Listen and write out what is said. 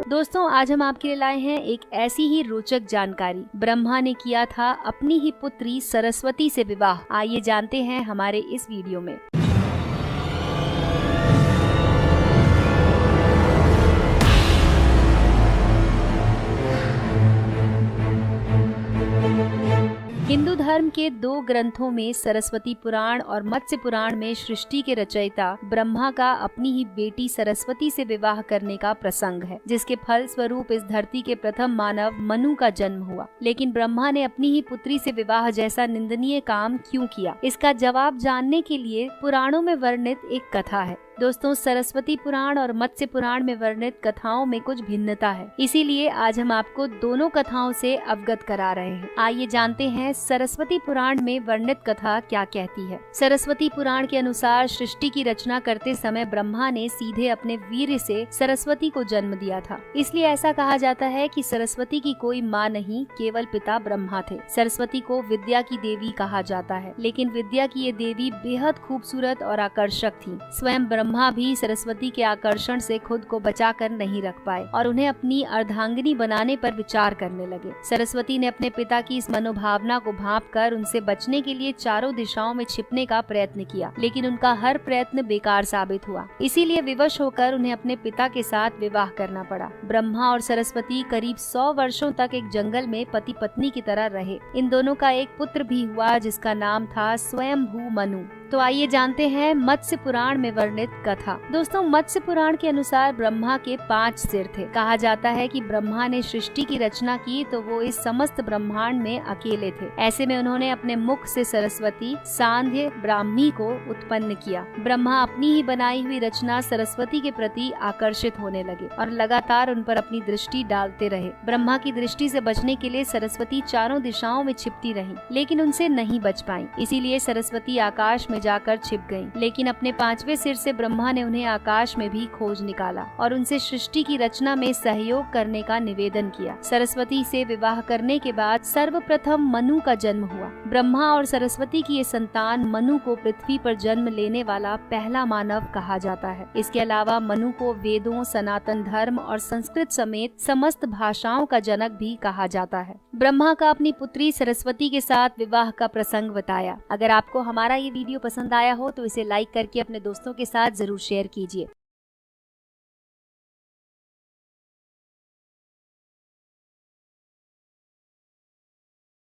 दोस्तों आज हम आपके लिए लाए हैं एक ऐसी ही रोचक जानकारी। ब्रह्मा ने किया था अपनी ही पुत्री सरस्वती से विवाह। आइए जानते हैं हमारे इस वीडियो में। हिंदू धर्म के दो ग्रंथों में सरस्वती पुराण और मत्स्य पुराण में सृष्टि के रचयिता ब्रह्मा का अपनी ही बेटी सरस्वती से विवाह करने का प्रसंग है, जिसके फल स्वरूप इस धरती के प्रथम मानव मनु का जन्म हुआ। लेकिन ब्रह्मा ने अपनी ही पुत्री से विवाह जैसा निंदनीय काम क्यों किया, इसका जवाब जानने के लिए पुराणों में वर्णित एक कथा है। दोस्तों सरस्वती पुराण और मत्स्य पुराण में वर्णित कथाओं में कुछ भिन्नता है, इसीलिए आज हम आपको दोनों कथाओं से अवगत करा रहे हैं। आइए जानते हैं सरस्वती पुराण में वर्णित कथा क्या कहती है। सरस्वती पुराण के अनुसार सृष्टि की रचना करते समय ब्रह्मा ने सीधे अपने वीर्य से सरस्वती को जन्म दिया था। इसलिए ऐसा कहा जाता है कि सरस्वती की कोई माँ नहीं, केवल पिता ब्रह्मा थे। सरस्वती को विद्या की देवी कहा जाता है, लेकिन विद्या की ये देवी बेहद खूबसूरत और आकर्षक थी। स्वयं ब्रह्मा भी सरस्वती के आकर्षण से खुद को बचा कर नहीं रख पाए और उन्हें अपनी अर्धांगिनी बनाने पर विचार करने लगे। सरस्वती ने अपने पिता की इस मनोभावना को भांपकर उनसे बचने के लिए चारों दिशाओं में छिपने का प्रयत्न किया, लेकिन उनका हर प्रयत्न बेकार साबित हुआ। इसीलिए विवश होकर उन्हें अपने पिता के साथ विवाह करना पड़ा। ब्रह्मा और सरस्वती करीब 100 वर्षों तक एक जंगल में पति पत्नी की तरह रहे। इन दोनों का एक पुत्र भी हुआ, जिसका नाम था स्वयंभू मनु। तो आइए जानते हैं मत्स्य पुराण में वर्णित कथा। दोस्तों मत्स्य पुराण के अनुसार ब्रह्मा के 5 सिर थे। कहा जाता है कि ब्रह्मा ने सृष्टि की रचना की तो वो इस समस्त ब्रह्मांड में अकेले थे। ऐसे में उन्होंने अपने मुख से सरस्वती, सांध्य, ब्राह्मी को उत्पन्न किया। ब्रह्मा अपनी ही बनाई हुई रचना सरस्वती के प्रति आकर्षित होने लगे और लगातार उन पर अपनी दृष्टि डालते रहे। ब्रह्मा की दृष्टि से बचने के लिए सरस्वती चारों दिशाओं में छिपती रही, लेकिन उनसे नहीं बच पाई। इसीलिए सरस्वती आकाश में जाकर छिप गईं। लेकिन अपने 5वें सिर से ब्रह्मा ने उन्हें आकाश में भी खोज निकाला और उनसे सृष्टि की रचना में सहयोग करने का निवेदन किया। सरस्वती से विवाह करने के बाद सर्वप्रथम मनु का जन्म हुआ। ब्रह्मा और सरस्वती की ये संतान मनु को पृथ्वी पर जन्म लेने वाला पहला मानव कहा जाता है। इसके अलावा मनु को वेदों, सनातन धर्म और संस्कृत समेत समस्त भाषाओं का जनक भी कहा जाता है। ब्रह्मा का अपनी पुत्री सरस्वती के साथ विवाह का प्रसंग बताया। अगर आपको हमारा ये वीडियो पसंद आया हो तो इसे लाइक करके अपने दोस्तों के साथ जरूर शेयर कीजिए।